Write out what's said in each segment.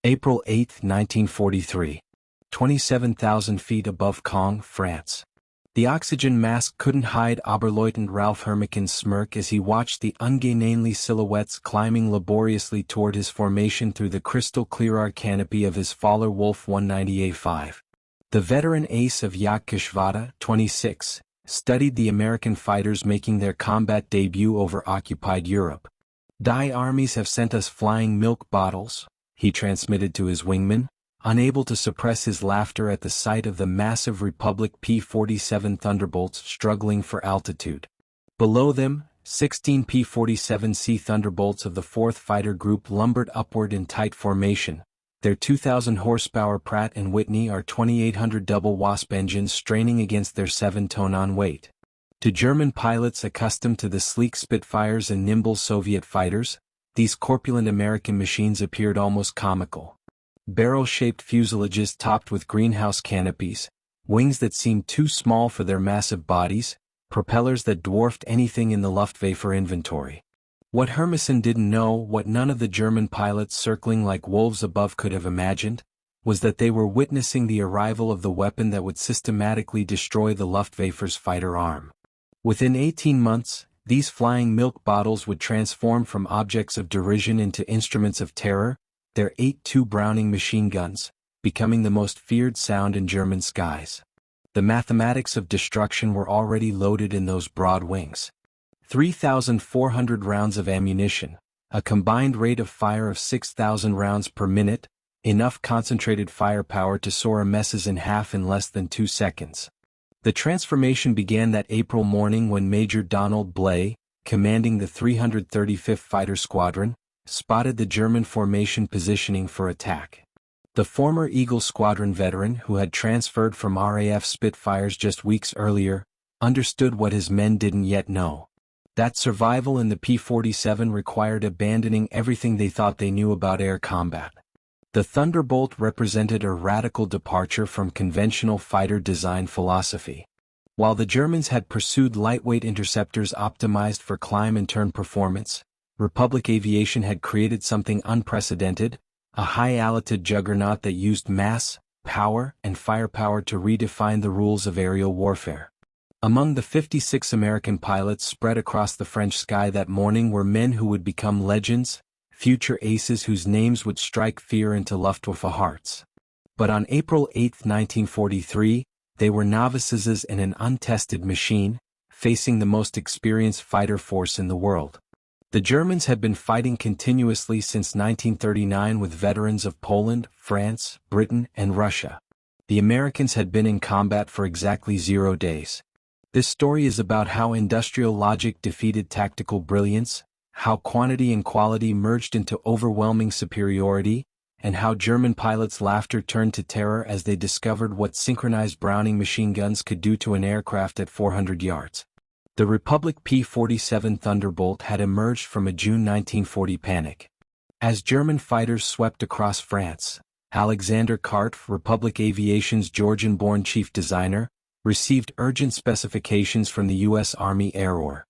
April 8, 1943. 27,000 feet above Caen, France. The oxygen mask couldn't hide Oberleutnant Ralph Hermiken's smirk as he watched the ungainly silhouettes climbing laboriously toward his formation through the crystal-clear canopy of his Faller Wolf 190A5. The veteran ace of Jagdgeschwader 26 studied the American fighters making their combat debut over occupied Europe. "Die armies have sent us flying milk bottles," he transmitted to his wingman, unable to suppress his laughter at the sight of the massive Republic P-47 Thunderbolts struggling for altitude. Below them, 16 P-47C Thunderbolts of the 4th Fighter Group lumbered upward in tight formation, their 2,000 horsepower Pratt & Whitney R2800 double Wasp engines straining against their 7-ton weight. To German pilots accustomed to the sleek Spitfires and nimble Soviet fighters, these corpulent American machines appeared almost comical. Barrel-shaped fuselages topped with greenhouse canopies, wings that seemed too small for their massive bodies, propellers that dwarfed anything in the Luftwaffe inventory. What Hermisen didn't know, what none of the German pilots circling like wolves above could have imagined, was that they were witnessing the arrival of the weapon that would systematically destroy the Luftwaffe's fighter arm. Within 18 months, these flying milk bottles would transform from objects of derision into instruments of terror, their 8.2 Browning machine guns, becoming the most feared sound in German skies. The mathematics of destruction were already loaded in those broad wings. 3,400 rounds of ammunition, a combined rate of fire of 6,000 rounds per minute, enough concentrated firepower to saw a messes in half in less than 2 seconds. The transformation began that April morning when Major Donald Blay, commanding the 335th Fighter Squadron, spotted the German formation positioning for attack. The former Eagle Squadron veteran who had transferred from RAF Spitfires just weeks earlier, understood what his men didn't yet know. That survival in the P-47 required abandoning everything they thought they knew about air combat. The Thunderbolt represented a radical departure from conventional fighter design philosophy. While the Germans had pursued lightweight interceptors optimized for climb and turn performance, Republic Aviation had created something unprecedented, a high-altitude juggernaut that used mass, power, and firepower to redefine the rules of aerial warfare. Among the 56 American pilots spread across the French sky that morning were men who would become legends, future aces whose names would strike fear into Luftwaffe hearts. But on April 8, 1943, they were novices in an untested machine, facing the most experienced fighter force in the world. The Germans had been fighting continuously since 1939 with veterans of Poland, France, Britain, and Russia. The Americans had been in combat for exactly 0 days. This story is about how industrial logic defeated tactical brilliance, how quantity and quality merged into overwhelming superiority, and how German pilots' laughter turned to terror as they discovered what synchronized Browning machine guns could do to an aircraft at 400 yards. The Republic P-47 Thunderbolt had emerged from a June 1940 panic. As German fighters swept across France, Alexander Karpf, Republic Aviation's Georgian-born chief designer, received urgent specifications from the U.S. Army Air Corps.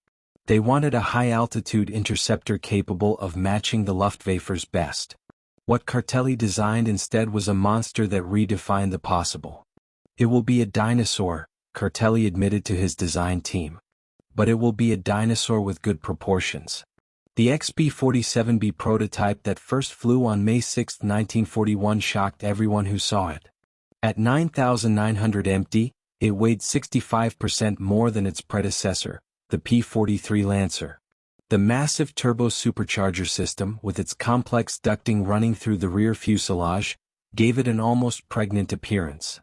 They wanted a high-altitude interceptor capable of matching the Luftwaffe's best. What Cartelli designed instead was a monster that redefined the possible. "It will be a dinosaur," Cartelli admitted to his design team. "But it will be a dinosaur with good proportions." The XB-47B prototype that first flew on May 6, 1941 shocked everyone who saw it. At 9,900 empty, it weighed 65% more than its predecessor, the P-43 Lancer. The massive turbo supercharger system, with its complex ducting running through the rear fuselage, gave it an almost pregnant appearance.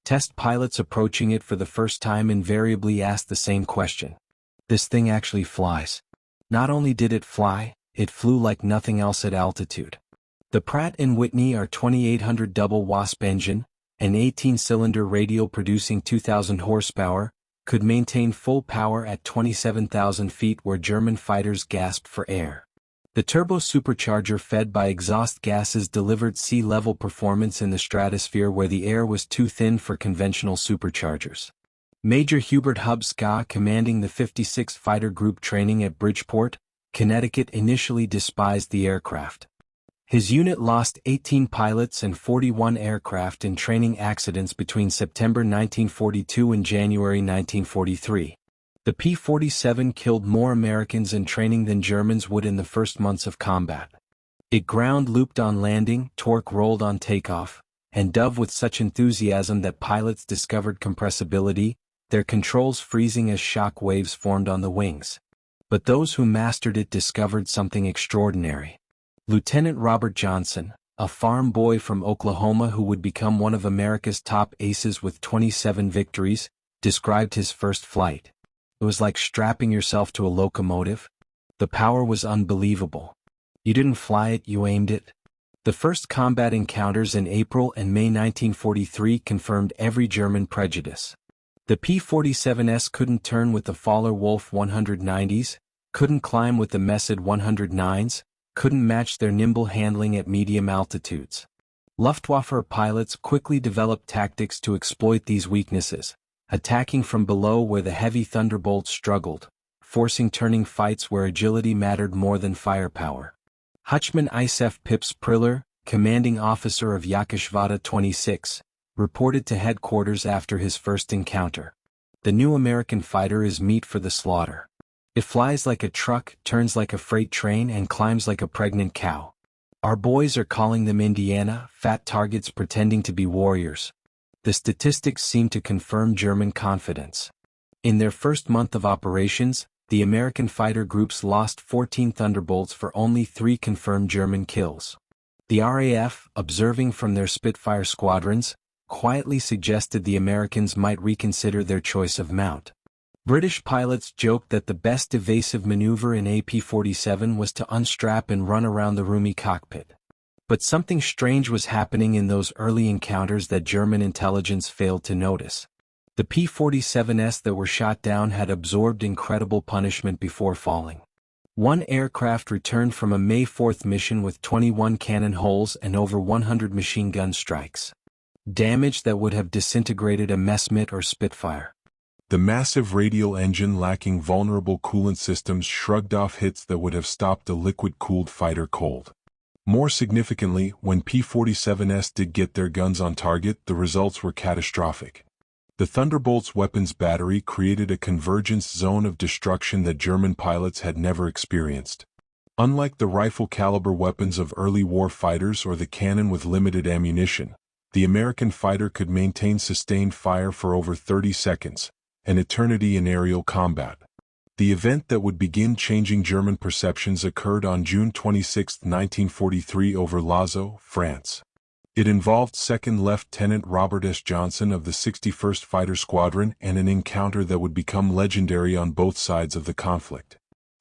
Test pilots approaching it for the first time invariably asked the same question. "This thing actually flies." Not only did it fly, it flew like nothing else at altitude. The Pratt & Whitney R2800 double Wasp engine, an 18-cylinder radial producing 2,000 horsepower, could maintain full power at 27,000 feet where German fighters gasped for air. The turbo supercharger fed by exhaust gases delivered sea-level performance in the stratosphere where the air was too thin for conventional superchargers. Major Hubert Hubska, commanding the 56th Fighter Group training at Bridgeport, Connecticut, initially despised the aircraft. His unit lost 18 pilots and 41 aircraft in training accidents between September 1942 and January 1943. The P-47 killed more Americans in training than Germans would in the first months of combat. It ground looped on landing, torque rolled on takeoff, and dove with such enthusiasm that pilots discovered compressibility, their controls freezing as shock waves formed on the wings. But those who mastered it discovered something extraordinary. Lieutenant Robert Johnson, a farm boy from Oklahoma who would become one of America's top aces with 27 victories, described his first flight. It was like strapping yourself to a locomotive. The power was unbelievable. You didn't fly it, you aimed it. The first combat encounters in April and May 1943 confirmed every German prejudice. The P-47S couldn't turn with the Faller Wolf 190s, couldn't climb with the Messid 109s, couldn't match their nimble handling at medium altitudes. Luftwaffe pilots quickly developed tactics to exploit these weaknesses, attacking from below where the heavy Thunderbolt struggled, forcing turning fights where agility mattered more than firepower. Hutchman Isef Pips Priller, commanding officer of Yakishvata 26, reported to headquarters after his first encounter. The new American fighter is meat for the slaughter. It flies like a truck, turns like a freight train, and climbs like a pregnant cow. Our boys are calling them Indiana, fat targets pretending to be warriors. The statistics seem to confirm German confidence. In their first month of operations, the American fighter groups lost 14 Thunderbolts for only 3 confirmed German kills. The RAF, observing from their Spitfire squadrons, quietly suggested the Americans might reconsider their choice of mount. British pilots joked that the best evasive maneuver in a P-47 was to unstrap and run around the roomy cockpit. But something strange was happening in those early encounters that German intelligence failed to notice. The P-47s that were shot down had absorbed incredible punishment before falling. One aircraft returned from a May 4th mission with 21 cannon holes and over 100 machine gun strikes. Damage that would have disintegrated a Messerschmitt or Spitfire. The massive radial engine lacking vulnerable coolant systems shrugged off hits that would have stopped a liquid-cooled fighter cold. More significantly, when P-47s did get their guns on target, the results were catastrophic. The Thunderbolt's weapons battery created a convergence zone of destruction that German pilots had never experienced. Unlike the rifle-caliber weapons of early war fighters or the cannon with limited ammunition, the American fighter could maintain sustained fire for over 30 seconds, an eternity in aerial combat. The event that would begin changing German perceptions occurred on June 26, 1943 over Lazo, France. It involved 2nd Lieutenant Robert S. Johnson of the 61st Fighter Squadron and an encounter that would become legendary on both sides of the conflict.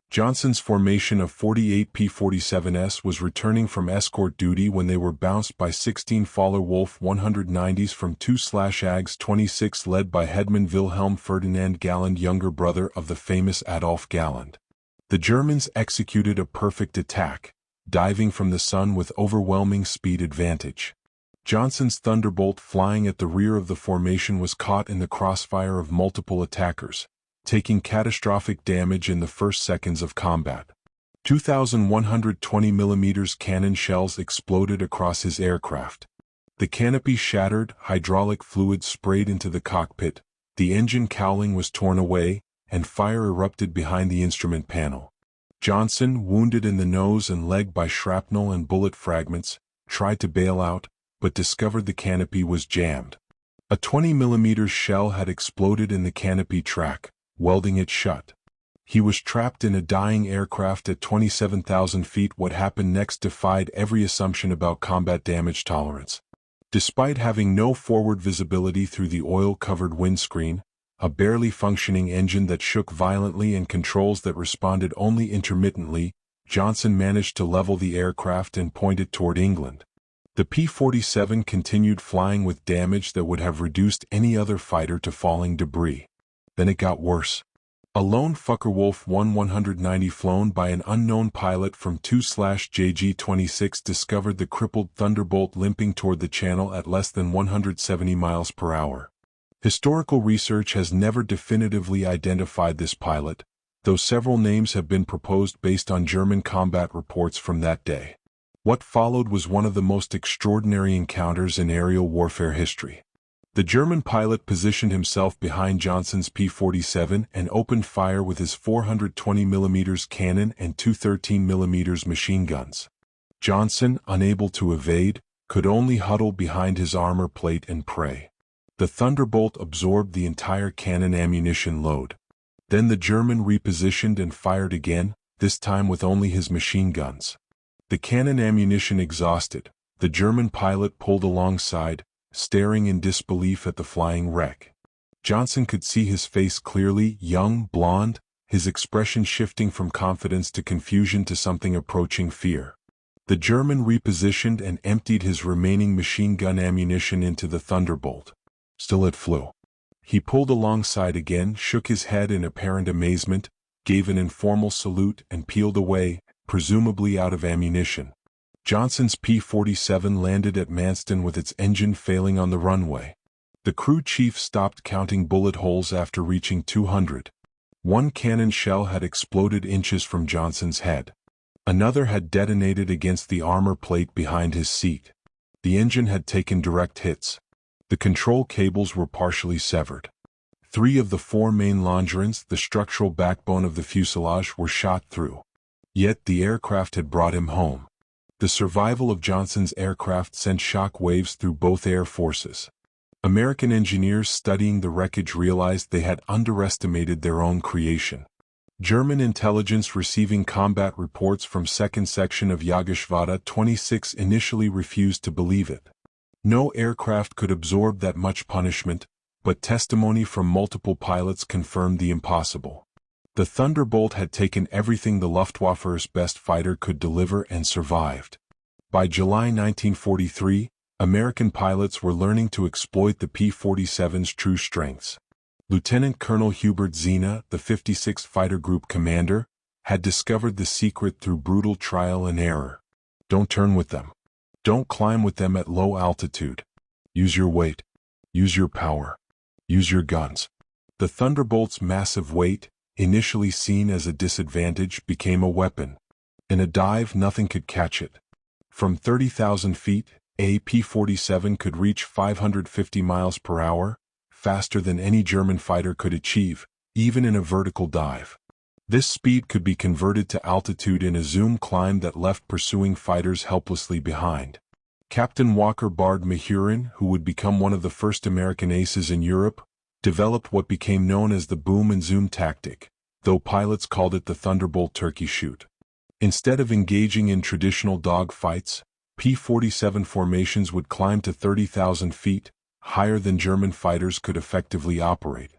Johnson's formation of 48 P-47s was returning from escort duty when they were bounced by 16 Faller Wolf 190s from 2/AGS 26 led by Headman Wilhelm Ferdinand Galland, younger brother of the famous Adolf Galland. The Germans executed a perfect attack, diving from the sun with overwhelming speed advantage. Johnson's Thunderbolt flying at the rear of the formation was caught in the crossfire of multiple attackers, taking catastrophic damage in the first seconds of combat. 2,120 mm cannon shells exploded across his aircraft. The canopy shattered, hydraulic fluid sprayed into the cockpit, the engine cowling was torn away, and fire erupted behind the instrument panel. Johnson, wounded in the nose and leg by shrapnel and bullet fragments, tried to bail out, but discovered the canopy was jammed. A 20 mm shell had exploded in the canopy track, welding it shut. He was trapped in a dying aircraft at 27,000 feet. What happened next defied every assumption about combat damage tolerance. Despite having no forward visibility through the oil-covered windscreen, a barely functioning engine that shook violently and controls that responded only intermittently, Johnson managed to level the aircraft and point it toward England. The P-47 continued flying with damage that would have reduced any other fighter to falling debris. Then it got worse. A lone Focke-Wulf 190 flown by an unknown pilot from 2/JG-26 discovered the crippled Thunderbolt limping toward the channel at less than 170 miles per hour. Historical research has never definitively identified this pilot, though several names have been proposed based on German combat reports from that day. What followed was one of the most extraordinary encounters in aerial warfare history. The German pilot positioned himself behind Johnson's P-47 and opened fire with his 420mm cannon and two 13mm machine guns. Johnson, unable to evade, could only huddle behind his armor plate and pray. The Thunderbolt absorbed the entire cannon ammunition load. Then the German repositioned and fired again, this time with only his machine guns. The cannon ammunition exhausted, the German pilot pulled alongside, staring in disbelief at the flying wreck. Johnson could see his face clearly, young, blonde, his expression shifting from confidence to confusion to something approaching fear. The German repositioned and emptied his remaining machine gun ammunition into the Thunderbolt. Still it flew. He pulled alongside again, shook his head in apparent amazement, gave an informal salute and peeled away, presumably out of ammunition. Johnson's P-47 landed at Manston with its engine failing on the runway. The crew chief stopped counting bullet holes after reaching 200. One cannon shell had exploded inches from Johnson's head. Another had detonated against the armor plate behind his seat. The engine had taken direct hits. The control cables were partially severed. 3 of the 4 main longerons, the structural backbone of the fuselage, were shot through. Yet the aircraft had brought him home. The survival of Johnson's aircraft sent shock waves through both air forces. American engineers studying the wreckage realized they had underestimated their own creation. German intelligence receiving combat reports from 2nd Section of Jagdgeschwader 26 initially refused to believe it. No aircraft could absorb that much punishment, but testimony from multiple pilots confirmed the impossible. The Thunderbolt had taken everything the Luftwaffe's best fighter could deliver and survived. By July 1943, American pilots were learning to exploit the P-47's true strengths. Lieutenant Colonel Hubert Zena, the 56th Fighter Group commander, had discovered the secret through brutal trial and error. Don't turn with them. Don't climb with them at low altitude. Use your weight. Use your power. Use your guns. The Thunderbolt's massive weight, initially seen as a disadvantage, became a weapon. In a dive, nothing could catch it. From 30,000 feet, a P-47 could reach 550 miles per hour, faster than any German fighter could achieve, even in a vertical dive. This speed could be converted to altitude in a zoom climb that left pursuing fighters helplessly behind. Captain Walker Bard Mahurin, who would become one of the first American aces in Europe, developed what became known as the boom and zoom tactic, though pilots called it the Thunderbolt turkey shoot. Instead of engaging in traditional dogfights, P-47 formations would climb to 30,000 feet, higher than German fighters could effectively operate.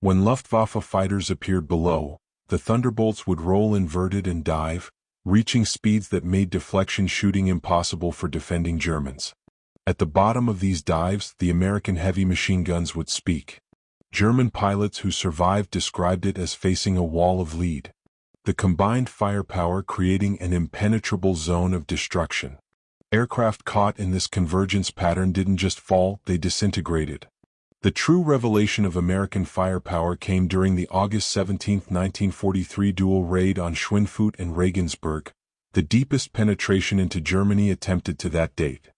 When Luftwaffe fighters appeared below, the Thunderbolts would roll inverted and dive, reaching speeds that made deflection shooting impossible for defending Germans. At the bottom of these dives, the American heavy machine guns would speak. German pilots who survived described it as facing a wall of lead. The combined firepower creating an impenetrable zone of destruction. Aircraft caught in this convergence pattern didn't just fall, they disintegrated. The true revelation of American firepower came during the August 17, 1943 dual raid on Schweinfurt and Regensburg, the deepest penetration into Germany attempted to that date.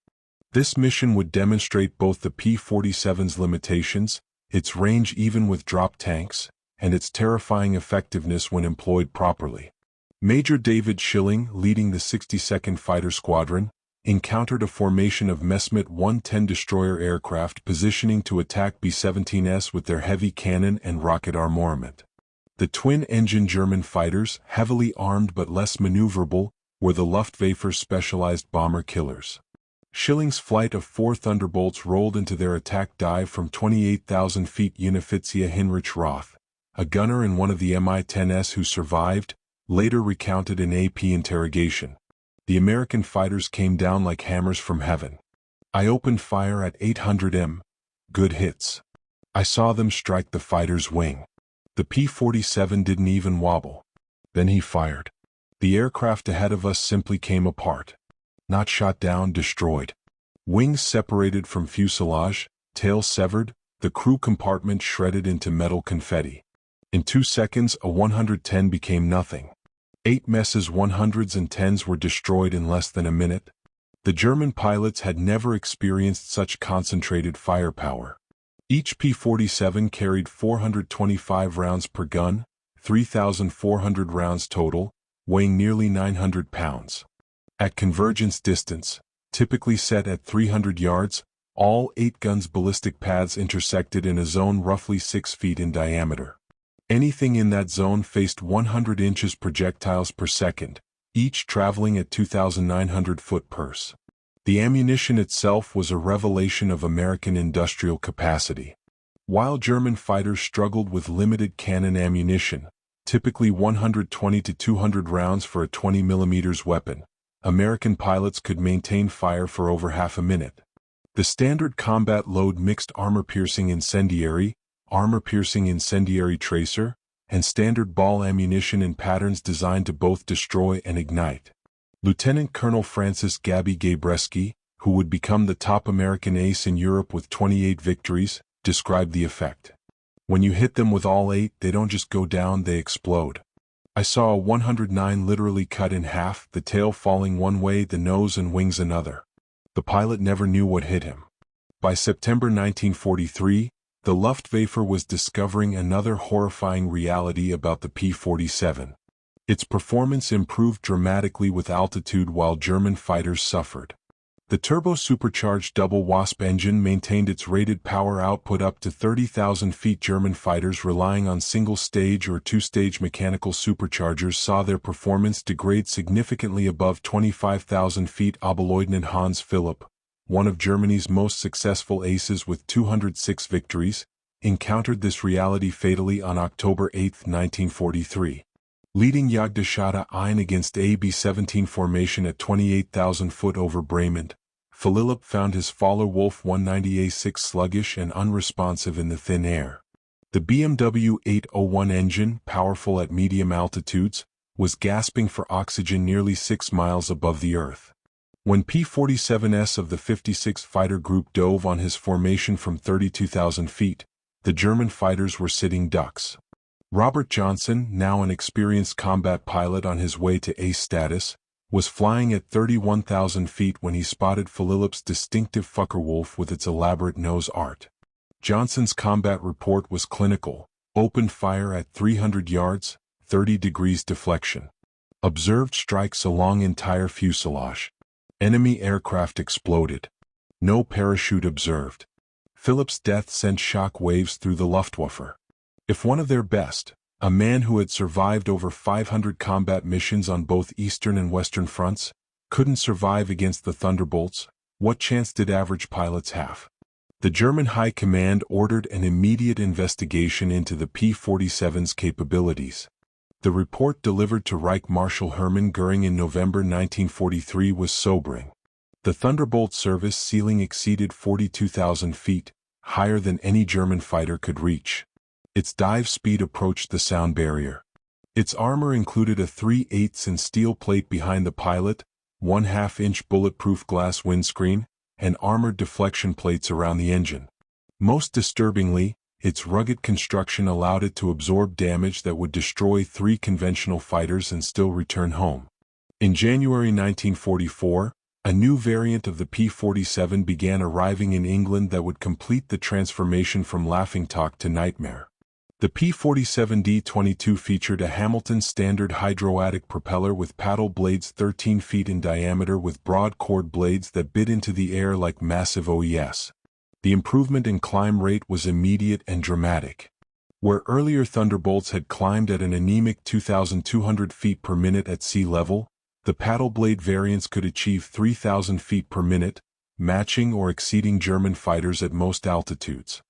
This mission would demonstrate both the P-47's limitations, its range even with drop tanks, and its terrifying effectiveness when employed properly. Major David Schilling, leading the 62nd Fighter Squadron, encountered a formation of Messerschmitt 110 destroyer aircraft positioning to attack B-17s with their heavy cannon and rocket armament. The twin-engine German fighters, heavily armed but less maneuverable, were the Luftwaffe's specialized bomber killers. Schilling's flight of 4 Thunderbolts rolled into their attack dive from 28,000 feet. Unifizier Heinrich Roth, a gunner in one of the Mi-10s who survived, later recounted in AP interrogation. The American fighters came down like hammers from heaven. I opened fire at 800 m. Good hits. I saw them strike the fighter's wing. The P-47 didn't even wobble. Then he fired. The aircraft ahead of us simply came apart. Not shot down, destroyed. Wings separated from fuselage, tail severed, the crew compartment shredded into metal confetti. In 2 seconds, a 110 became nothing. 8 Mess's 100s and 10s were destroyed in less than a minute. The German pilots had never experienced such concentrated firepower. Each P-47 carried 425 rounds per gun, 3,400 rounds total, weighing nearly 900 pounds. At convergence distance, typically set at 300 yards, all 8 guns' ballistic paths intersected in a zone roughly 6 feet in diameter. Anything in that zone faced 100 inches projectiles per second, each traveling at 2,900 foot-pers. The ammunition itself was a revelation of American industrial capacity. While German fighters struggled with limited cannon ammunition, typically 120 to 200 rounds for a 20 mm weapon, American pilots could maintain fire for over half a minute. The standard combat load mixed armor-piercing incendiary, armor-piercing incendiary tracer, and standard ball ammunition in patterns designed to both destroy and ignite. Lieutenant Colonel Francis Gabby Gabreski, who would become the top American ace in Europe with 28 victories, described the effect. When you hit them with all 8, they don't just go down, they explode. I saw a 109 literally cut in half, the tail falling one way, the nose and wings another. The pilot never knew what hit him. By September 1943, the Luftwaffe was discovering another horrifying reality about the P-47. Its performance improved dramatically with altitude while German fighters suffered. The turbo-supercharged double Wasp engine maintained its rated power output up to 30,000 feet. German fighters relying on single-stage or two-stage mechanical superchargers saw their performance degrade significantly above 25,000 feet. Oberleutnant Hans Philipp, one of Germany's most successful aces with 206 victories, encountered this reality fatally on October 8, 1943. Leading Jagdgeschwader 1 against a B-17 formation at 28,000 foot over Bremen, Philipp found his Faller Wolf 190A6 sluggish and unresponsive in the thin air. The BMW 801 engine, powerful at medium altitudes, was gasping for oxygen nearly 6 miles above the earth. When P-47S of the 56th Fighter Group dove on his formation from 32,000 feet, the German fighters were sitting ducks. Robert Johnson, now an experienced combat pilot on his way to ace status, was flying at 31,000 feet when he spotted Philipp's distinctive Focke-Wulf with its elaborate nose art. Johnson's combat report was clinical: opened fire at 300 yards, 30 degrees deflection. Observed strikes along entire fuselage. Enemy aircraft exploded. No parachute observed. Philipp's death sent shock waves through the Luftwaffe. If one of their best, a man who had survived over 500 combat missions on both Eastern and Western fronts, couldn't survive against the Thunderbolts, what chance did average pilots have? The German High Command ordered an immediate investigation into the P-47's capabilities. The report delivered to Reich Marshal Hermann Göring in November 1943 was sobering. The Thunderbolt service ceiling exceeded 42,000 feet, higher than any German fighter could reach. Its dive speed approached the sound barrier. Its armor included a 3/8" steel plate behind the pilot, 1/2-inch bulletproof glass windscreen, and armored deflection plates around the engine. Most disturbingly, its rugged construction allowed it to absorb damage that would destroy 3 conventional fighters and still return home. In January 1944, a new variant of the P-47 began arriving in England that would complete the transformation from laughingstock to nightmare. The P-47D-22 featured a Hamilton standard hydroatic propeller with paddle blades 13 feet in diameter with broad chord blades that bit into the air like massive OES. The improvement in climb rate was immediate and dramatic. Where earlier Thunderbolts had climbed at an anemic 2,200 feet per minute at sea level, the paddle blade variants could achieve 3,000 feet per minute, matching or exceeding German fighters at most altitudes.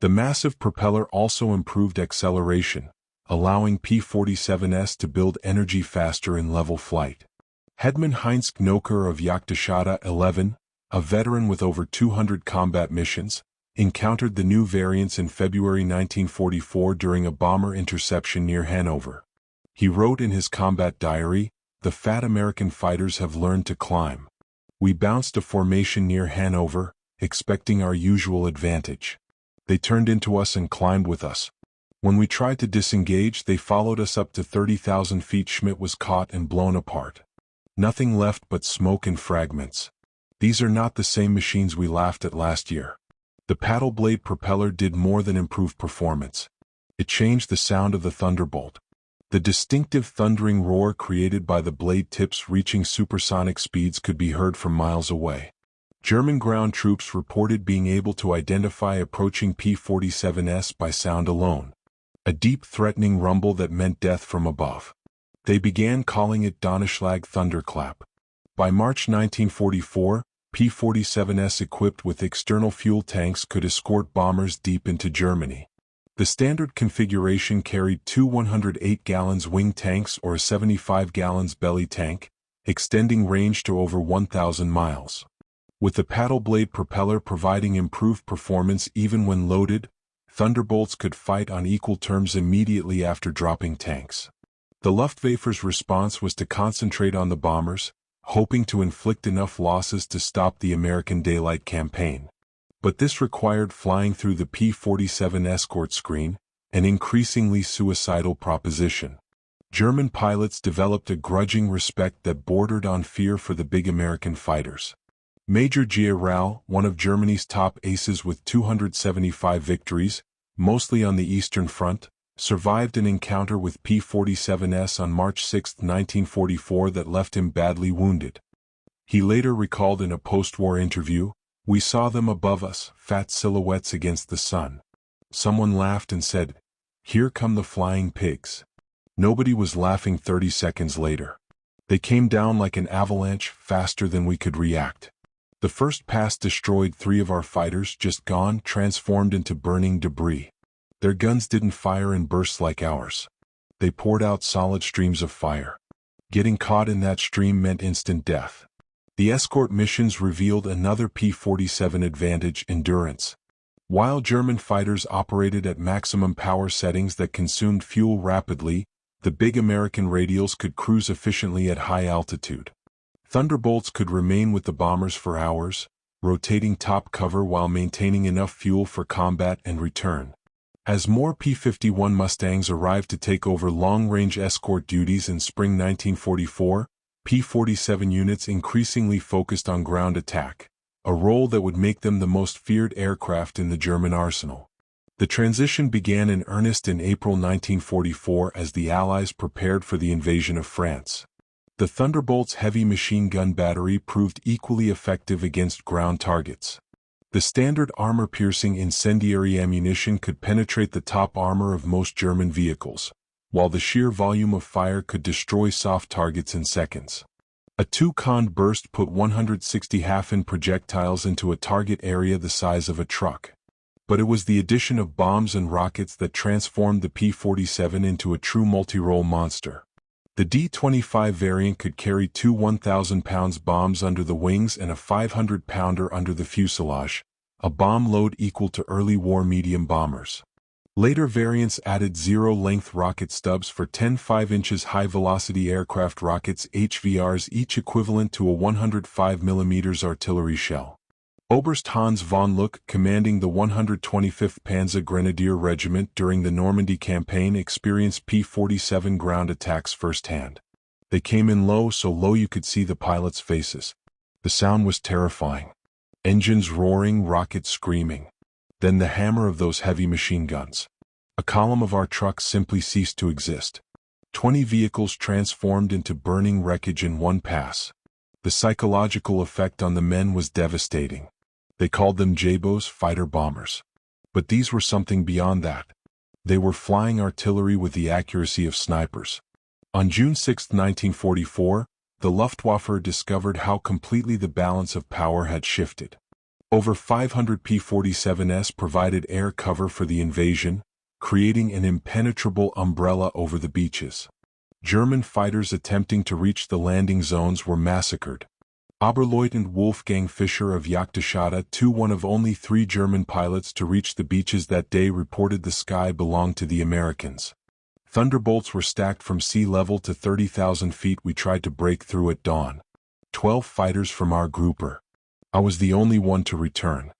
The massive propeller also improved acceleration, allowing P-47s to build energy faster in level flight. Hetman Heinz Knoker of Jagdgeschwader 11, a veteran with over 200 combat missions, encountered the new variants in February 1944 during a bomber interception near Hanover. He wrote in his combat diary, "The fat American fighters have learned to climb. We bounced a formation near Hanover, expecting our usual advantage. They turned into us and climbed with us. When we tried to disengage, they followed us up to 30,000 feet. Schmidt was caught and blown apart. Nothing left but smoke and fragments. These are not the same machines we laughed at last year. The paddle blade propeller did more than improve performance. It changed the sound of the Thunderbolt. The distinctive thundering roar created by the blade tips reaching supersonic speeds could be heard from miles away. German ground troops reported being able to identify approaching P-47s by sound alone. A deep threatening rumble that meant death from above. They began calling it Donnerschlag, thunderclap. By March 1944, P-47s equipped with external fuel tanks could escort bombers deep into Germany. The standard configuration carried two 108 gallons wing tanks or a 75 gallons belly tank, extending range to over 1,000 miles. With the paddle blade propeller providing improved performance even when loaded, Thunderbolts could fight on equal terms immediately after dropping tanks. The Luftwaffe's response was to concentrate on the bombers, hoping to inflict enough losses to stop the American daylight campaign. But this required flying through the P-47 escort screen, an increasingly suicidal proposition. German pilots developed a grudging respect that bordered on fear for the big American fighters. Major Rau, one of Germany's top aces with 275 victories, mostly on the Eastern Front, survived an encounter with P-47s on March 6, 1944 that left him badly wounded. He later recalled in a post-war interview, "We saw them above us, fat silhouettes against the sun. Someone laughed and said, 'Here come the flying pigs.' Nobody was laughing 30 seconds later. They came down like an avalanche, faster than we could react. The first pass destroyed 3 of our fighters, just gone, transformed into burning debris. Their guns didn't fire in bursts like ours. They poured out solid streams of fire. Getting caught in that stream meant instant death." The escort missions revealed another P-47 advantage: endurance. While German fighters operated at maximum power settings that consumed fuel rapidly, the big American radials could cruise efficiently at high altitude. Thunderbolts could remain with the bombers for hours, rotating top cover while maintaining enough fuel for combat and return. As more P-51 Mustangs arrived to take over long-range escort duties in spring 1944, P-47 units increasingly focused on ground attack, a role that would make them the most feared aircraft in the German arsenal. The transition began in earnest in April 1944 as the Allies prepared for the invasion of France. The Thunderbolt's heavy machine gun battery proved equally effective against ground targets. The standard armor-piercing incendiary ammunition could penetrate the top armor of most German vehicles, while the sheer volume of fire could destroy soft targets in seconds. A 2-cond burst put 160 half-inch projectiles into a target area the size of a truck. But it was the addition of bombs and rockets that transformed the P-47 into a true multi-role monster. The D-25 variant could carry 2 1,000-pound bombs under the wings and a 500-pounder under the fuselage, a bomb load equal to early war medium bombers. Later variants added zero-length rocket stubs for 10 5-inch high-velocity aircraft rockets HVRs, each equivalent to a 105 mm artillery shell. Oberst Hans von Luck, commanding the 125th Panzer Grenadier Regiment during the Normandy campaign, experienced P-47 ground attacks firsthand. They came in low, so low you could see the pilots' faces. The sound was terrifying. Engines roaring, rockets screaming. Then the hammer of those heavy machine guns. A column of our trucks simply ceased to exist. 20 vehicles transformed into burning wreckage in one pass. The psychological effect on the men was devastating. They called them JBOs, fighter bombers. But these were something beyond that. They were flying artillery with the accuracy of snipers. On June 6, 1944, the Luftwaffe discovered how completely the balance of power had shifted. Over 500 P-47s provided air cover for the invasion, creating an impenetrable umbrella over the beaches. German fighters attempting to reach the landing zones were massacred. Oberleutnant Wolfgang Fischer of Jagdstadt II, one of only 3 German pilots to reach the beaches that day, reported the sky belonged to the Americans. Thunderbolts were stacked from sea level to 30,000 feet. We tried to break through at dawn. 12 fighters from our grouper. I was the only one to return.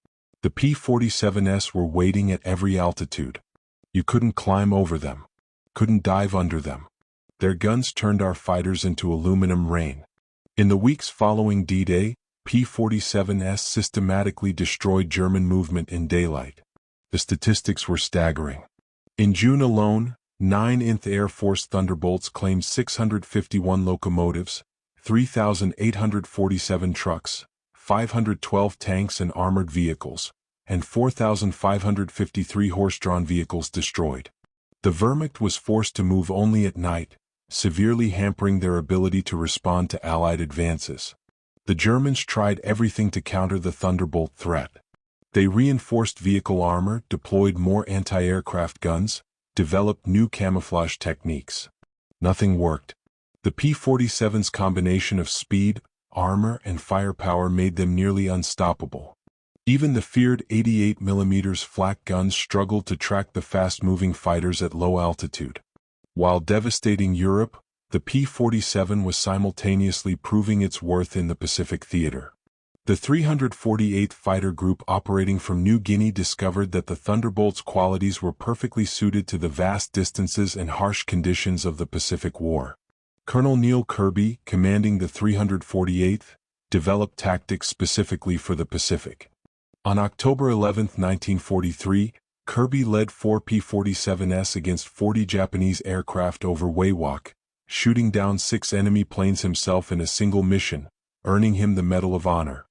The P-47s were waiting at every altitude. You couldn't climb over them. Couldn't dive under them. Their guns turned our fighters into aluminum rain. In the weeks following D-Day, P-47s systematically destroyed German movement in daylight. The statistics were staggering. In June alone, 9th Air Force Thunderbolts claimed 651 locomotives, 3,847 trucks, 512 tanks and armored vehicles, and 4,553 horse-drawn vehicles destroyed. The Wehrmacht was forced to move only at night, severely hampering their ability to respond to Allied advances. The Germans tried everything to counter the Thunderbolt threat. They reinforced vehicle armor, deployed more anti-aircraft guns, developed new camouflage techniques. Nothing worked. The P-47's combination of speed, armor, and firepower made them nearly unstoppable. Even the feared 88mm flak guns struggled to track the fast-moving fighters at low altitude. While devastating Europe, the P-47 was simultaneously proving its worth in the Pacific theater. The 348th Fighter Group operating from New Guinea discovered that the Thunderbolt's qualities were perfectly suited to the vast distances and harsh conditions of the Pacific War. Colonel Neil Kirby, commanding the 348th, developed tactics specifically for the Pacific. On October 11, 1943, Kirby led 4 P-47s against 40 Japanese aircraft over Wewak, shooting down 6 enemy planes himself in a single mission, earning him the Medal of Honor.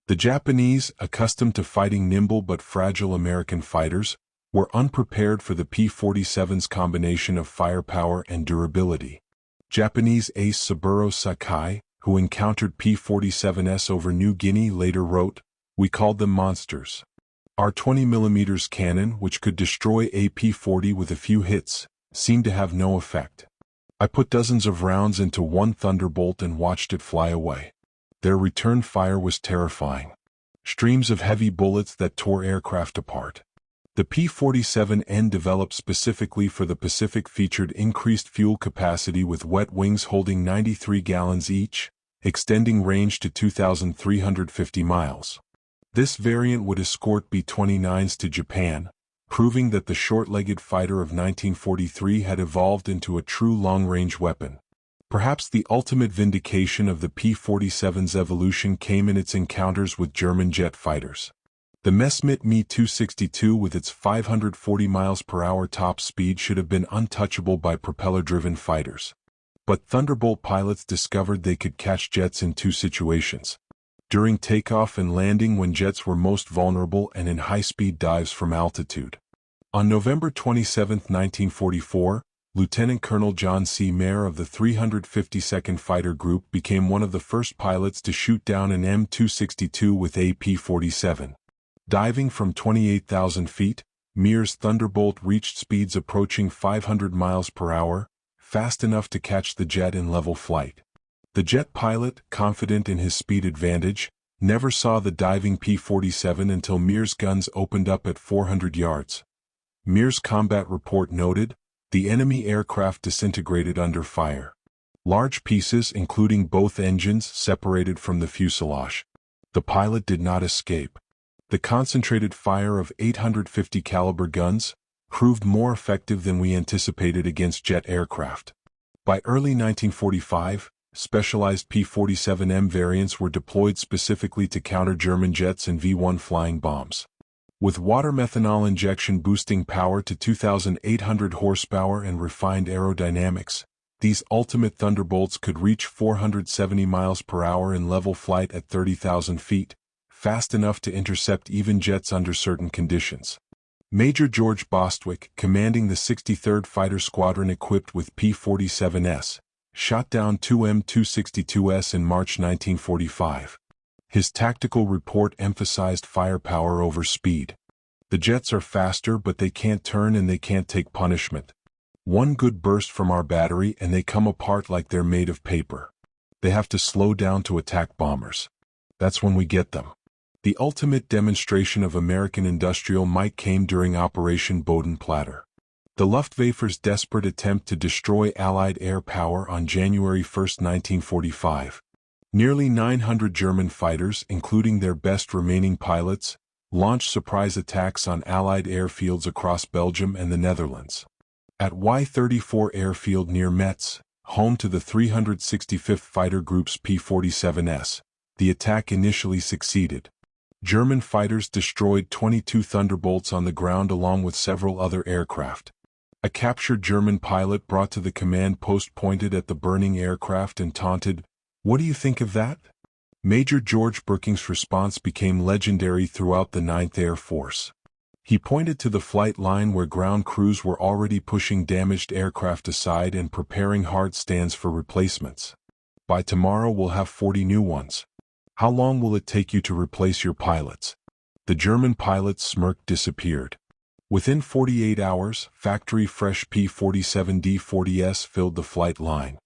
The Japanese, accustomed to fighting nimble but fragile American fighters, were unprepared for the P-47's combination of firepower and durability. Japanese ace Saburo Sakai, who encountered P-47s over New Guinea, later wrote, "We called them monsters. Our 20mm cannon, which could destroy a P-40 with a few hits, seemed to have no effect. I put dozens of rounds into one Thunderbolt and watched it fly away. Their return fire was terrifying. Streams of heavy bullets that tore aircraft apart." The P-47N developed specifically for the Pacific featured increased fuel capacity with wet wings holding 93 gallons each, extending range to 2,350 miles. This variant would escort B-29s to Japan, proving that the short-legged fighter of 1943 had evolved into a true long-range weapon. Perhaps the ultimate vindication of the P-47's evolution came in its encounters with German jet fighters. The Messerschmitt Me-262 with its 540 miles per hour top speed should have been untouchable by propeller-driven fighters. But Thunderbolt pilots discovered they could catch jets in 2 situations: during takeoff and landing when jets were most vulnerable, and in high-speed dives from altitude. On November 27, 1944, Lieutenant Colonel John C. Mayer of the 352nd Fighter Group became one of the first pilots to shoot down an M-262 with a P-47. Diving from 28,000 feet, Mayer's Thunderbolt reached speeds approaching 500 miles per hour, fast enough to catch the jet in level flight. The jet pilot, confident in his speed advantage, never saw the diving P-47 until Mayer's guns opened up at 400 yards. Mayer's combat report noted, "The enemy aircraft disintegrated under fire. Large pieces, including both engines, separated from the fuselage. The pilot did not escape." The concentrated fire of 850 caliber guns proved more effective than we anticipated against jet aircraft. By early 1945, specialized P-47M variants were deployed specifically to counter German jets and V-1 flying bombs. With water methanol injection boosting power to 2,800 horsepower and refined aerodynamics, these ultimate Thunderbolts could reach 470 miles per hour in level flight at 30,000 feet, fast enough to intercept even jets under certain conditions. Major George Bostwick, commanding the 63rd Fighter Squadron equipped with P-47s, shot down 2 M-262s in March 1945. His tactical report emphasized firepower over speed. "The jets are faster, but they can't turn and they can't take punishment. One good burst from our battery and they come apart like they're made of paper. They have to slow down to attack bombers. That's when we get them." The ultimate demonstration of American industrial might came during Operation Bodenplatte. The Luftwaffe's desperate attempt to destroy Allied air power on January 1, 1945. Nearly 900 German fighters, including their best remaining pilots, launched surprise attacks on Allied airfields across Belgium and the Netherlands. At Y-34 airfield near Metz, home to the 365th Fighter Group's P-47S, the attack initially succeeded. German fighters destroyed 22 Thunderbolts on the ground along with several other aircraft. A captured German pilot brought to the command post pointed at the burning aircraft and taunted, "What do you think of that?" Major George Brooking's response became legendary throughout the 9th Air Force. He pointed to the flight line where ground crews were already pushing damaged aircraft aside and preparing hard stands for replacements. "By tomorrow we'll have 40 new ones. How long will it take you to replace your pilots?" The German pilot's smirk disappeared. Within 48 hours, factory-fresh P-47D-40S filled the flight line.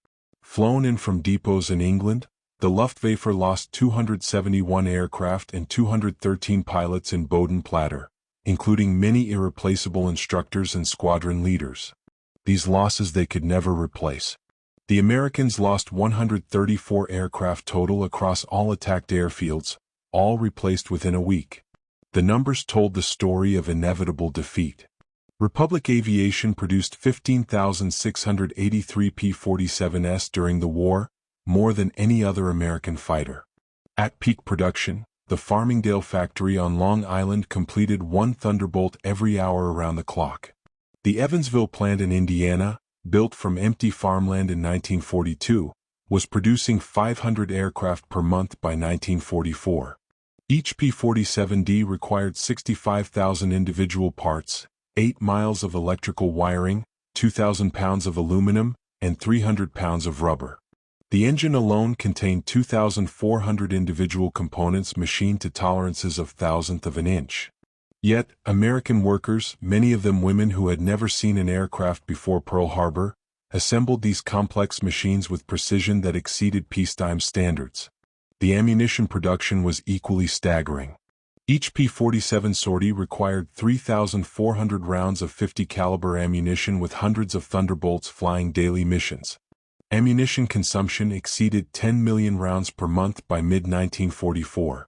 Flown in from depots in England, the Luftwaffe lost 271 aircraft and 213 pilots in Boden-Platter, including many irreplaceable instructors and squadron leaders. These losses they could never replace. The Americans lost 134 aircraft total across all attacked airfields, all replaced within a week. The numbers told the story of inevitable defeat. Republic Aviation produced 15,683 P-47S during the war, more than any other American fighter. At peak production, the Farmingdale factory on Long Island completed one Thunderbolt every hour around the clock. The Evansville plant in Indiana, built from empty farmland in 1942, was producing 500 aircraft per month by 1944. Each P-47D required 65,000 individual parts, 8 miles of electrical wiring, 2,000 pounds of aluminum, and 300 pounds of rubber. The engine alone contained 2,400 individual components machined to tolerances of thousandth of an inch. Yet, American workers, many of them women who had never seen an aircraft before Pearl Harbor, assembled these complex machines with precision that exceeded peacetime standards. The ammunition production was equally staggering. Each P-47 sortie required 3,400 rounds of 50 caliber ammunition with hundreds of Thunderbolts flying daily missions. Ammunition consumption exceeded 10 million rounds per month by mid-1944.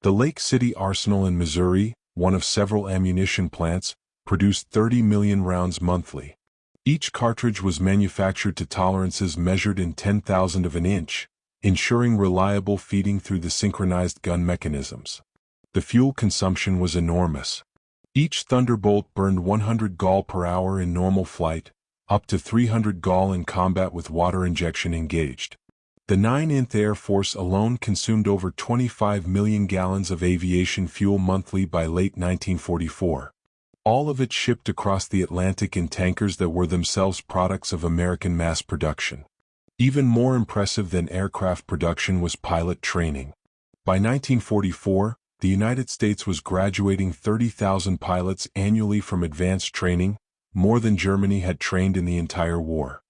The Lake City Arsenal in Missouri, one of several ammunition plants, produced 30 million rounds monthly. Each cartridge was manufactured to tolerances measured in 10,000 of an inch, ensuring reliable feeding through the synchronized gun mechanisms. The fuel consumption was enormous. Each Thunderbolt burned 100 gall per hour in normal flight, up to 300 gall in combat with water injection engaged. The 9th Air Force alone consumed over 25 million gallons of aviation fuel monthly by late 1944. All of it shipped across the Atlantic in tankers that were themselves products of American mass production. Even more impressive than aircraft production was pilot training. By 1944, the United States was graduating 30,000 pilots annually from advanced training, more than Germany had trained in the entire war.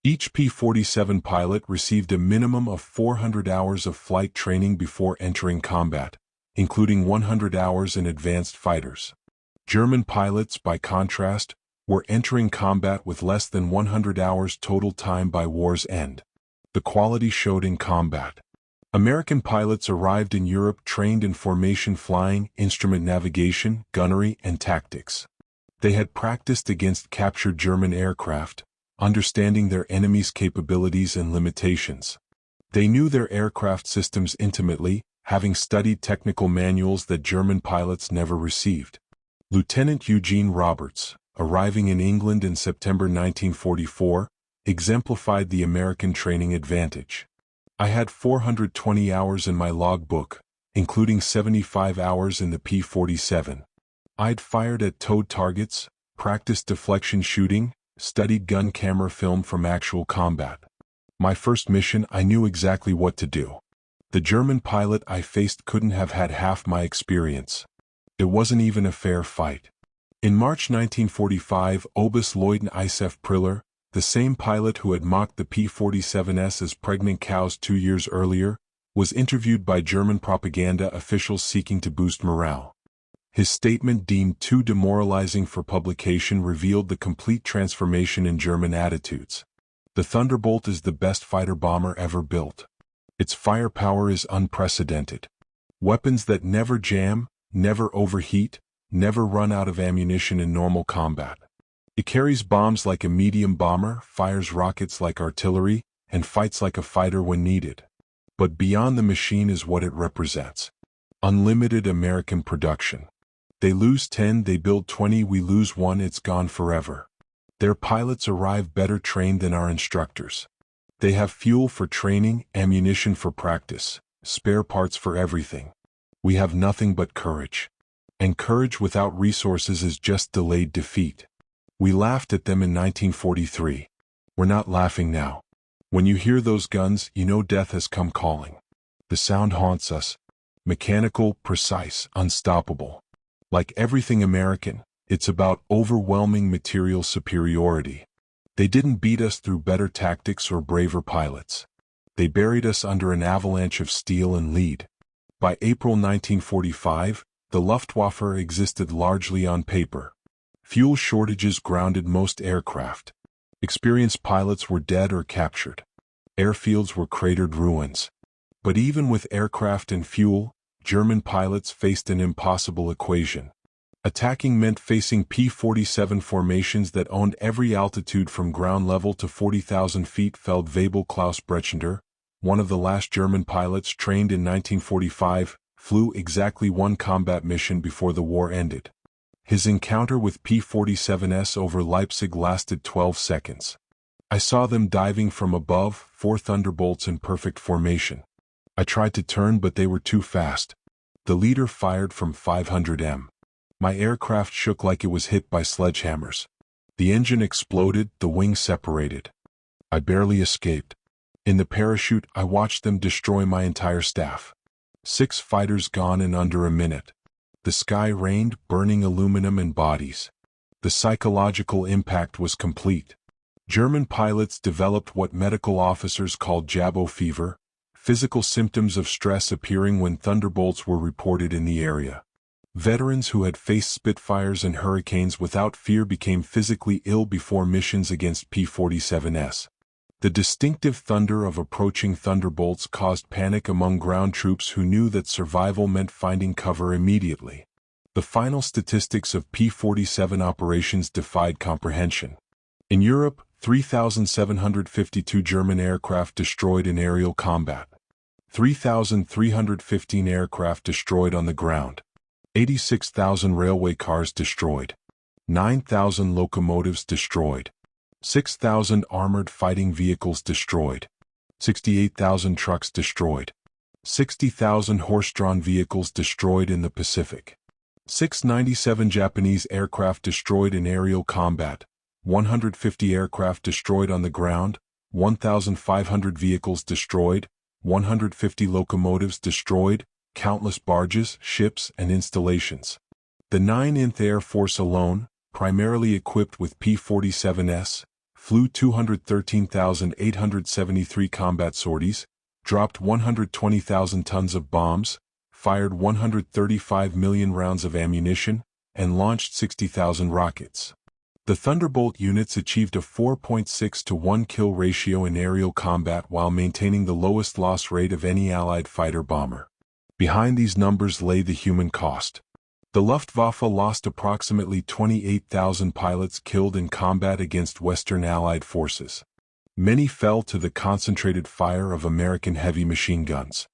Each P-47 pilot received a minimum of 400 hours of flight training before entering combat, including 100 hours in advanced fighters. German pilots, by contrast, were entering combat with less than 100 hours total time by war's end. The quality showed in combat. American pilots arrived in Europe trained in formation flying, instrument navigation, gunnery, and tactics. They had practiced against captured German aircraft, understanding their enemy's capabilities and limitations. They knew their aircraft systems intimately, having studied technical manuals that German pilots never received. Lieutenant Eugene Roberts, arriving in England in September 1944, exemplified the American training advantage. "I had 420 hours in my logbook, including 75 hours in the P-47. I'd fired at towed targets, practiced deflection shooting, studied gun camera film from actual combat. My first mission I knew exactly what to do. The German pilot I faced couldn't have had half my experience. It wasn't even a fair fight." In March 1945, Oberstleutnant Isef Priller, the same pilot who had mocked the P-47S as pregnant cows 2 years earlier, was interviewed by German propaganda officials seeking to boost morale. His statement, deemed too demoralizing for publication, revealed the complete transformation in German attitudes. "The Thunderbolt is the best fighter bomber ever built. Its firepower is unprecedented. Weapons that never jam, never overheat, never run out of ammunition in normal combat. It carries bombs like a medium bomber, fires rockets like artillery, and fights like a fighter when needed. But beyond the machine is what it represents. Unlimited American production. They lose 10, they build 20, we lose 1, it's gone forever. Their pilots arrive better trained than our instructors. They have fuel for training, ammunition for practice, spare parts for everything. We have nothing but courage. And courage without resources is just delayed defeat. We laughed at them in 1943. We're not laughing now. When you hear those guns, you know death has come calling. The sound haunts us. Mechanical, precise, unstoppable. Like everything American, it's about overwhelming material superiority. They didn't beat us through better tactics or braver pilots. They buried us under an avalanche of steel and lead. By April 1945, the Luftwaffe existed largely on paper. Fuel shortages grounded most aircraft. Experienced pilots were dead or captured. Airfields were cratered ruins. But even with aircraft and fuel, German pilots faced an impossible equation. Attacking meant facing P-47 formations that owned every altitude from ground level to 40,000 feet. Feldwebel Klaus Brechender, one of the last German pilots trained in 1945, flew exactly one combat mission before the war ended. His encounter with P-47s over Leipzig lasted 12 seconds. I saw them diving from above, 4 Thunderbolts in perfect formation. I tried to turn but they were too fast. The leader fired from 500 m. My aircraft shook like it was hit by sledgehammers. The engine exploded, the wings separated. I barely escaped. In the parachute, I watched them destroy my entire staff. 6 fighters gone in under a minute. The sky rained, burning aluminum and bodies. The psychological impact was complete. German pilots developed what medical officers called jabo fever, physical symptoms of stress appearing when Thunderbolts were reported in the area. Veterans who had faced Spitfires and Hurricanes without fear became physically ill before missions against P-47s. The distinctive thunder of approaching Thunderbolts caused panic among ground troops who knew that survival meant finding cover immediately. The final statistics of P-47 operations defied comprehension. In Europe, 3,752 German aircraft destroyed in aerial combat. 3,315 aircraft destroyed on the ground. 86,000 railway cars destroyed. 9,000 locomotives destroyed. 6,000 armored fighting vehicles destroyed. 68,000 trucks destroyed. 60,000 horse-drawn vehicles destroyed in the Pacific. 697 Japanese aircraft destroyed in aerial combat. 150 aircraft destroyed on the ground. 1,500 vehicles destroyed. 150 locomotives destroyed. Countless barges, ships, and installations. The 9th Air Force alone, primarily equipped with P-47s, flew 213,873 combat sorties, dropped 120,000 tons of bombs, fired 135 million rounds of ammunition, and launched 60,000 rockets. The Thunderbolt units achieved a 4.6 to 1 kill ratio in aerial combat while maintaining the lowest loss rate of any Allied fighter bomber. Behind these numbers lay the human cost. The Luftwaffe lost approximately 28,000 pilots killed in combat against Western Allied forces. Many fell to the concentrated fire of American heavy machine guns.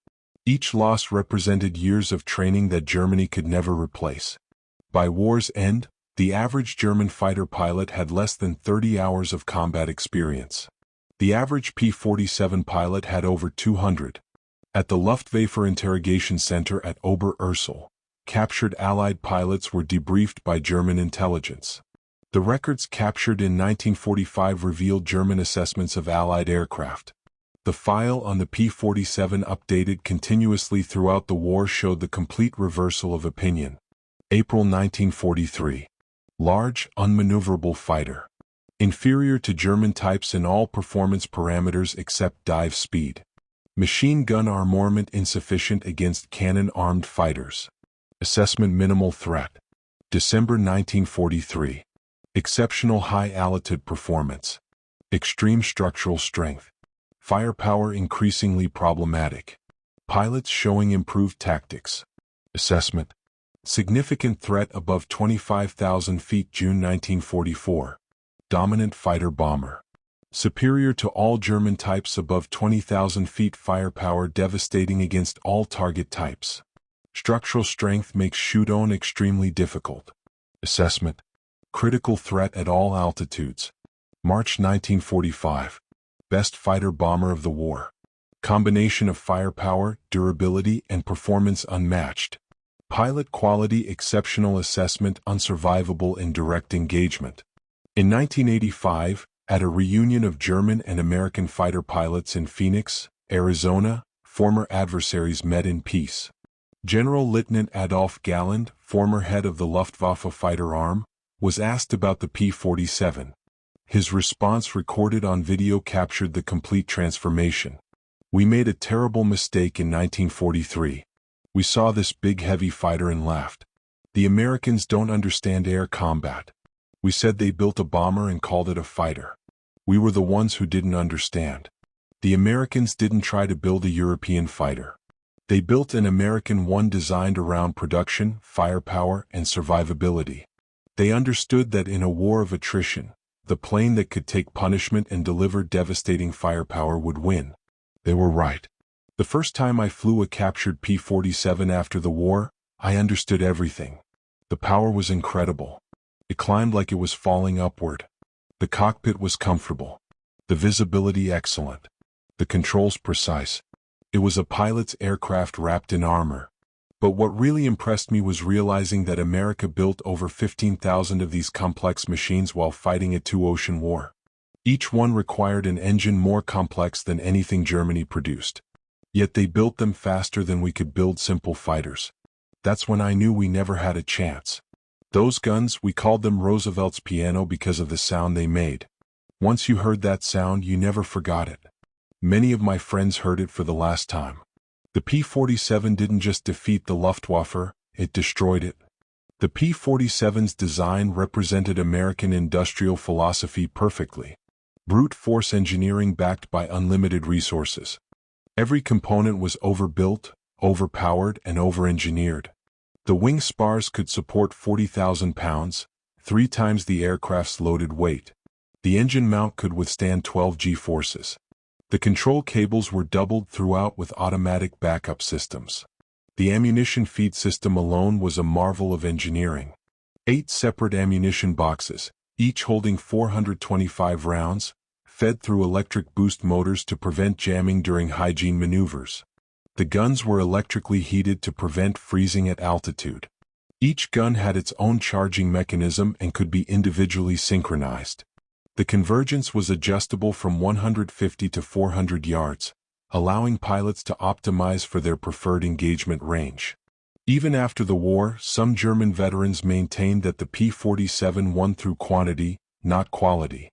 Each loss represented years of training that Germany could never replace. By war's end, the average German fighter pilot had less than 30 hours of combat experience. The average P-47 pilot had over 200. At the Luftwaffe interrogation center at Ober-Ursel, captured Allied pilots were debriefed by German intelligence. The records captured in 1945 revealed German assessments of Allied aircraft. The file on the P-47 updated continuously throughout the war showed the complete reversal of opinion. April 1943. Large, unmaneuverable fighter. Inferior to German types in all performance parameters except dive speed. Machine gun armament insufficient against cannon-armed fighters. Assessment minimal threat. December 1943. Exceptional high-altitude performance. Extreme structural strength. Firepower increasingly problematic. Pilots showing improved tactics. Assessment. Significant threat above 25,000 feet June 1944. Dominant fighter bomber. Superior to all German types above 20,000 feet firepower, devastating against all target types. Structural strength makes shoot-on extremely difficult. Assessment. Critical threat at all altitudes. March 1945. Best fighter bomber of the war. Combination of firepower, durability, and performance unmatched. Pilot quality exceptional. Assessment unsurvivable in direct engagement. In 1985, at a reunion of German and American fighter pilots in Phoenix, Arizona, former adversaries met in peace. General Lieutenant Adolf Galland, former head of the Luftwaffe fighter arm, was asked about the P-47. His response, recorded on video, captured the complete transformation. "We made a terrible mistake in 1943. We saw this big heavy fighter and laughed. The Americans don't understand air combat. We said they built a bomber and called it a fighter. We were the ones who didn't understand. The Americans didn't try to build a European fighter. They built an American one designed around production, firepower, and survivability. They understood that in a war of attrition, the plane that could take punishment and deliver devastating firepower would win. They were right. The first time I flew a captured P-47 after the war, I understood everything. The power was incredible. It climbed like it was falling upward. The cockpit was comfortable. The visibility excellent. The controls precise. It was a pilot's aircraft wrapped in armor. But what really impressed me was realizing that America built over 15,000 of these complex machines while fighting a two-ocean war. Each one required an engine more complex than anything Germany produced. Yet they built them faster than we could build simple fighters. That's when I knew we never had a chance. Those guns, we called them Roosevelt's piano because of the sound they made. Once you heard that sound, you never forgot it. Many of my friends heard it for the last time. The P-47 didn't just defeat the Luftwaffe, it destroyed it. The P-47's design represented American industrial philosophy perfectly. Brute force engineering backed by unlimited resources. Every component was overbuilt, overpowered, and over-engineered. The wing spars could support 40,000 pounds, 3 times the aircraft's loaded weight. The engine mount could withstand 12 G-forces. The control cables were doubled throughout with automatic backup systems. The ammunition feed system alone was a marvel of engineering. 8 separate ammunition boxes, each holding 425 rounds, fed through electric boost motors to prevent jamming during hygiene maneuvers. The guns were electrically heated to prevent freezing at altitude. Each gun had its own charging mechanism and could be individually synchronized. The convergence was adjustable from 150 to 400 yards, allowing pilots to optimize for their preferred engagement range. Even after the war, some German veterans maintained that the P-47 won through quantity, not quality.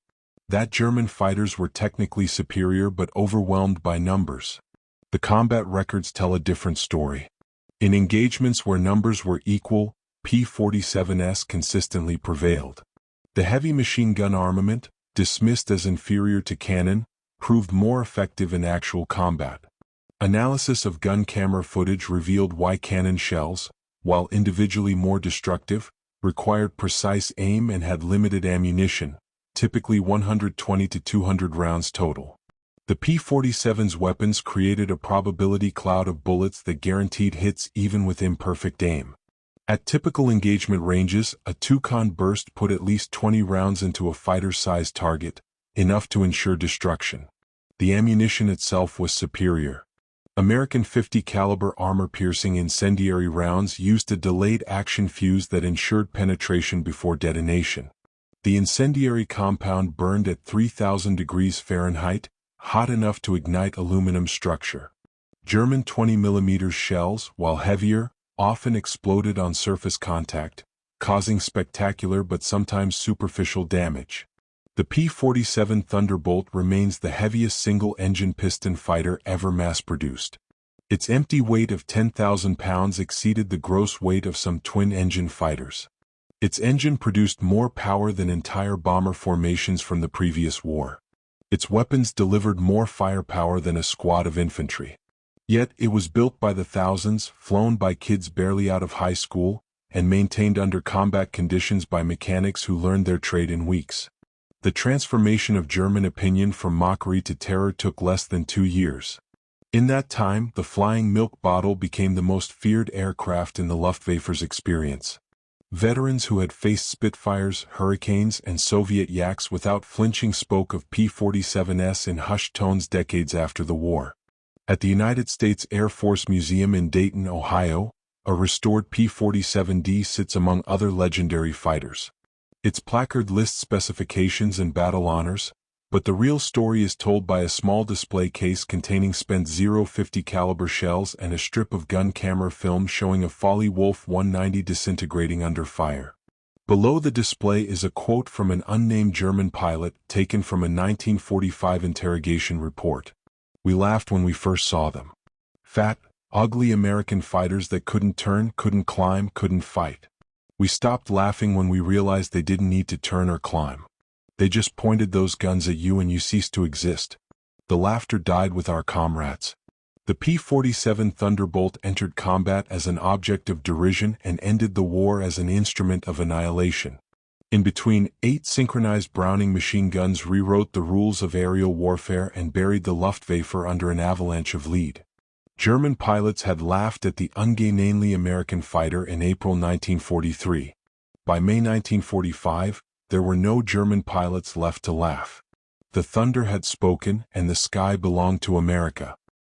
That German fighters were technically superior but overwhelmed by numbers. The combat records tell a different story. In engagements where numbers were equal, P-47s consistently prevailed. The heavy machine gun armament, dismissed as inferior to cannon, proved more effective in actual combat. Analysis of gun camera footage revealed why cannon shells, while individually more destructive, required precise aim and had limited ammunition, typically 120 to 200 rounds total. The P-47's weapons created a probability cloud of bullets that guaranteed hits even with imperfect aim. At typical engagement ranges, a two-con burst put at least 20 rounds into a fighter-sized target, enough to ensure destruction. The ammunition itself was superior. American .50 caliber armor-piercing incendiary rounds used a delayed action fuse that ensured penetration before detonation. The incendiary compound burned at 3,000 degrees Fahrenheit, hot enough to ignite aluminum structure. German 20mm shells, while heavier, often exploded on surface contact, causing spectacular but sometimes superficial damage. The P-47 Thunderbolt remains the heaviest single-engine piston fighter ever mass-produced. Its empty weight of 10,000 pounds exceeded the gross weight of some twin-engine fighters. Its engine produced more power than entire bomber formations from the previous war. Its weapons delivered more firepower than a squad of infantry. Yet it was built by the thousands, flown by kids barely out of high school, and maintained under combat conditions by mechanics who learned their trade in weeks. The transformation of German opinion from mockery to terror took less than 2 years. In that time, the flying milk bottle became the most feared aircraft in the Luftwaffe's experience. Veterans who had faced Spitfires, Hurricanes, and Soviet Yaks without flinching spoke of P-47s in hushed tones decades after the war. At the United States Air Force Museum in Dayton, Ohio, a restored P-47D sits among other legendary fighters. Its placard lists specifications and battle honors, but the real story is told by a small display case containing spent .050 caliber shells and a strip of gun camera film showing a Folly Wolf 190 disintegrating under fire. Below the display is a quote from an unnamed German pilot taken from a 1945 interrogation report. "We laughed when we first saw them. Fat, ugly American fighters that couldn't turn, couldn't climb, couldn't fight. We stopped laughing when we realized they didn't need to turn or climb. They just pointed those guns at you and you ceased to exist." The laughter died with our comrades. The P-47 Thunderbolt entered combat as an object of derision and ended the war as an instrument of annihilation. In between, 8 synchronized Browning machine guns rewrote the rules of aerial warfare and buried the Luftwaffe under an avalanche of lead. German pilots had laughed at the ungainly American fighter in April 1943. By May 1945, there were no German pilots left to laugh. The thunder had spoken and the sky belonged to America.